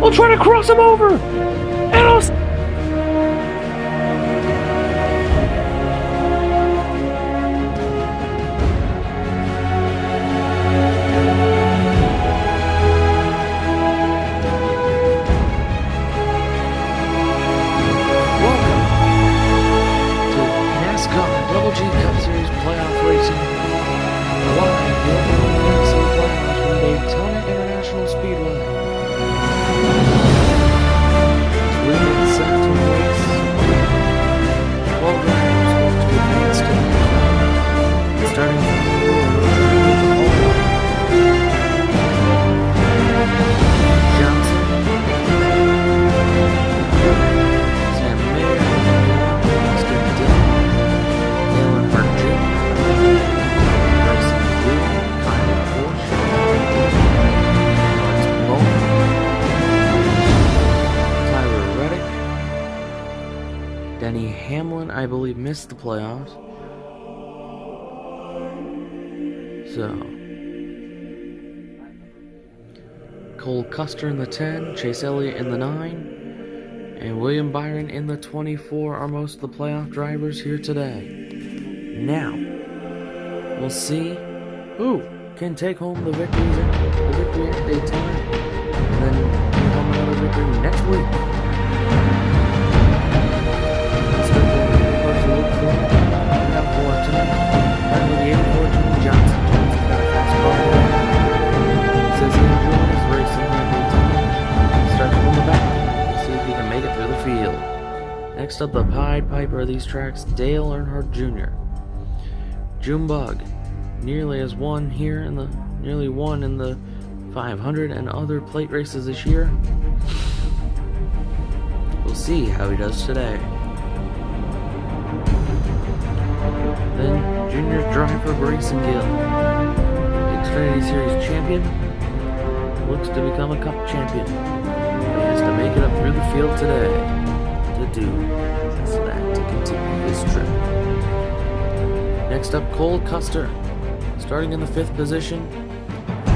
We'll try to cross him over. And I'll... Double G Cup Series playoff racing. Live the racing playoffs from Daytona International Speedway. We get set to race. 12 drivers to advance to the starting from Johnson, Sam Mayer, Mr. Dillon, Denny Hamlin, I believe, missed the playoffs. So, Cole Custer in the 10, Chase Elliott in the 9, and William Byron in the 24 are most of the playoff drivers here today. Now, we'll see who can take home the victory at Daytona, and then take home another victory next week. Next up, the Pied Piper of these tracks, Dale Earnhardt Jr. Junebug nearly won in the 500 and other plate races this year. We'll see how he does today. Then Junior driver Grayson Gill, the Xfinity Series champion, looks to become a Cup champion. He has to make it up through the field today to do just that, to continue his trip. Next up, Cole Custer, starting in the 5th position.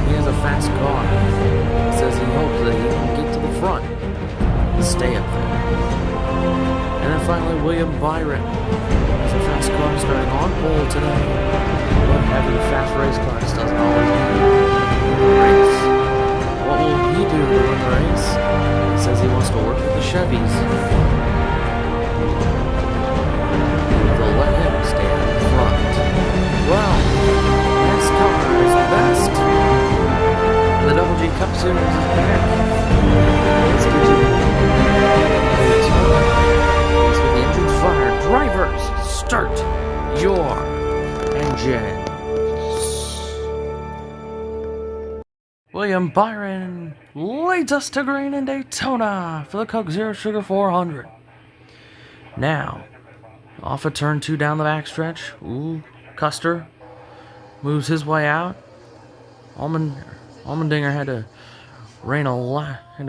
He has a fast car. He says he hopes that he can get to the front and stay up there. And then finally, William Byron has a fast car starting on pole today. But having fast race cars doesn't always mean a race. What will he do to win the race? He says he wants to work with the Chevys. They'll let him stay at the front. Well, this car is the best. The Double G Cup Series is back. Let's get the engines fired. Drivers, start your engines. William Byron leads us to green in Daytona for the Coke Zero Sugar 400. Now, off of turn 2 down the backstretch. Custer moves his way out. Allmendinger had to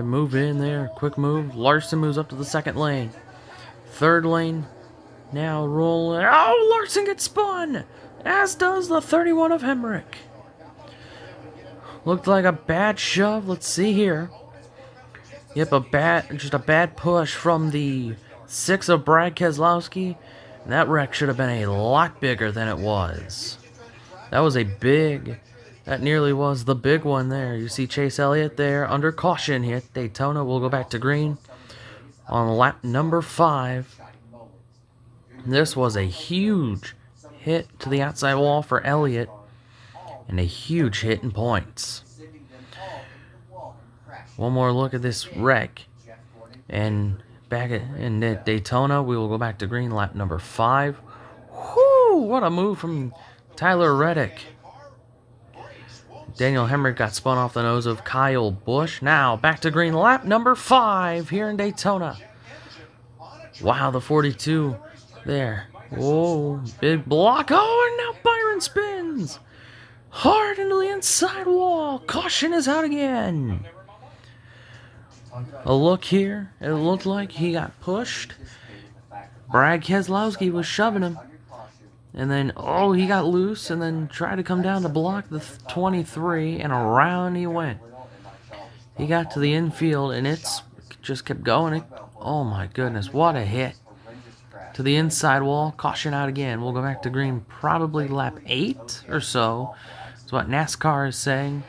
move in there. Quick move. Larson moves up to the 2nd lane. 3rd lane. Now rolling. Oh, Larson gets spun! As does the 31 of Hemrick. Looked like a bad shove. Let's see here. Yep, just a bad push from the 6 of Brad Keselowski. That wreck should have been a lot bigger than it was. That nearly was the big one there. You see Chase Elliott there under caution here at Daytona. We'll go back to green on lap number 5. This was a huge hit to the outside wall for Elliott and a huge hit in points. One more look at this wreck. And back in Daytona, we will go back to green, lap number 5. Whoo! What a move from Tyler Reddick. Daniel Hemrick got spun off the nose of Kyle Busch. Now, back to green, lap number 5 here in Daytona. Wow, the 42 there. Whoa, big block. Oh, and now Byron spins. Hard into the inside wall. Caution is out again. A look here. It looked like he got pushed. Brad Keselowski was shoving him. And then, he got loose and then tried to come down to block the 23, and around he went. He got to the infield, and it's just kept going. Oh my goodness, what a hit. To the inside wall, caution out again. We'll go back to green probably lap 8 or so. That's what NASCAR is saying.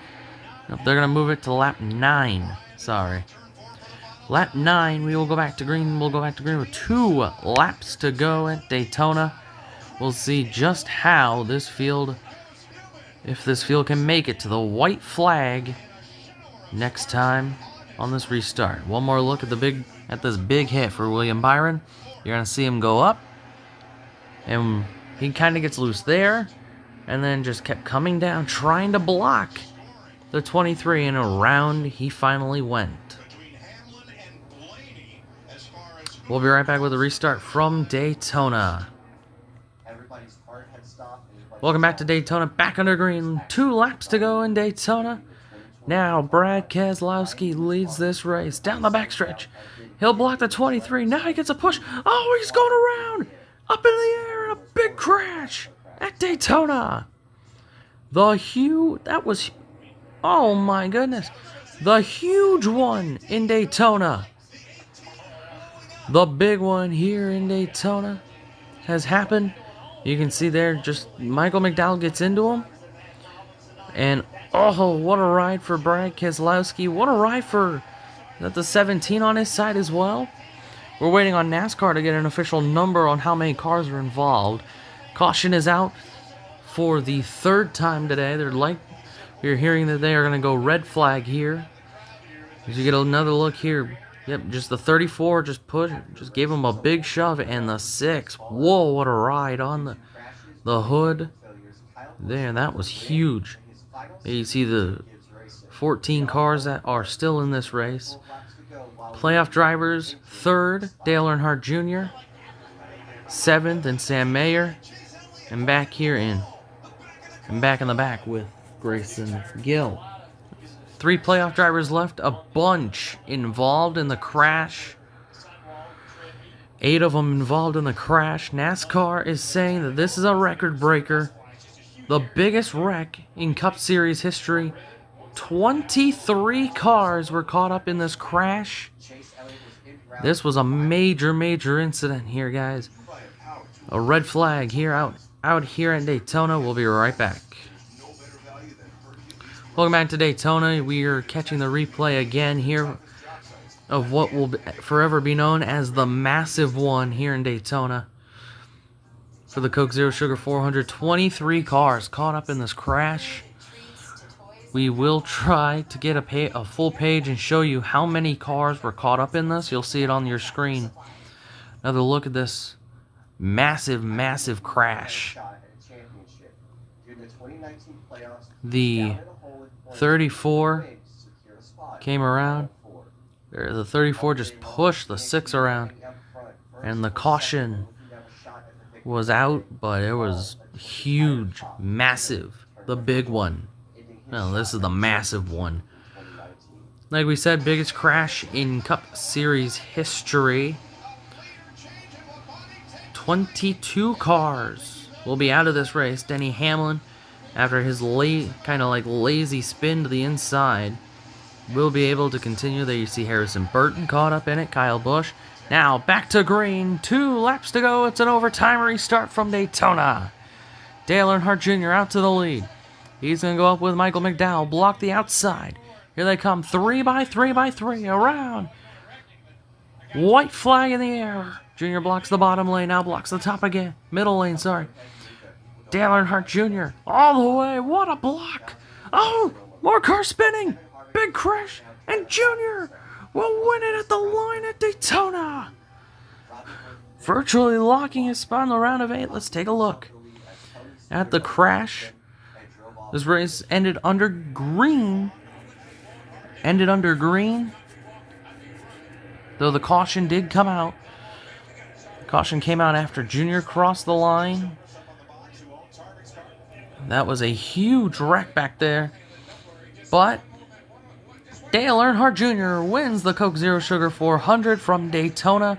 Nope, they're going to move it to lap 9. Sorry. Lap 9, we will go back to green. We'll go back to green with 2 laps to go at Daytona. We'll see just how this field, if this field can make it to the white flag next time on this restart. One more look at this big hit for William Byron. You're going to see him go up, and he kind of gets loose there, and then just kept coming down, trying to block the 23, and around he finally went. We'll be right back with a restart from Daytona. Welcome back to Daytona, back under green. 2 laps to go in Daytona. Now Brad Keselowski leads this race down the backstretch. He'll block the 23. Now he gets a push. Oh, he's going around. Up in the air. A big crash at Daytona. That was, oh my goodness. The huge one in Daytona. The big one here in Daytona has happened. You can see there, just Michael McDowell gets into him. And, oh, what a ride for Brad Keselowski. What a ride for the 17 on his side as well. We're waiting on NASCAR to get an official number on how many cars are involved. Caution is out for the 3rd time today. We're hearing that they are going to go red flag here. As you get another look here. Yep, just the 34 just gave him a big shove, and the 6. Whoa, what a ride on the hood. There, that was huge. You see the 14 cars that are still in this race. Playoff drivers, 3rd, Dale Earnhardt Jr., 7th, and Sam Mayer. And back in the back with Grayson Gill. 3 playoff drivers left, a bunch involved in the crash. 8 of them involved in the crash. NASCAR is saying that this is a record breaker. The biggest wreck in Cup Series history. 23 cars were caught up in this crash. This was a major incident here, guys. A red flag here out here in Daytona. We'll be right back. Welcome back to Daytona. We are catching the replay again here of what will forever be known as the massive one here in Daytona. For the Coke Zero Sugar 400, 23 cars caught up in this crash. We will try to get a full page and show you how many cars were caught up in this. You'll see it on your screen. Another look at this massive crash. The 34 came around. The 34 just pushed the 6 around, and the caution was out, but it was huge, massive, the big one. No, this is the massive one. Like we said, biggest crash in Cup Series history. 22 cars will be out of this race. Denny Hamlin, after his kind of like lazy spin to the inside, will be able to continue. There you see Harrison Burton caught up in it. Kyle Busch. Now back to green. 2 laps to go. It's an overtime restart from Daytona. Dale Earnhardt Jr. out to the lead. He's going to go up with Michael McDowell. Block the outside. Here they come. 3 by 3 by 3 around. White flag in the air. Jr. blocks the bottom lane. Now blocks the top again. Middle lane, sorry. Dale Earnhardt Jr. all the way. What a block. Oh, more cars spinning. Big crash. And Jr. will win it at the line at Daytona. Virtually locking his spot in the round of 8. Let's take a look at the crash. This race ended under green. Though the caution did come out. Caution came out after Jr. crossed the line. That was a huge wreck back there. But Dale Earnhardt Jr. wins the Coke Zero Sugar 400 from Daytona.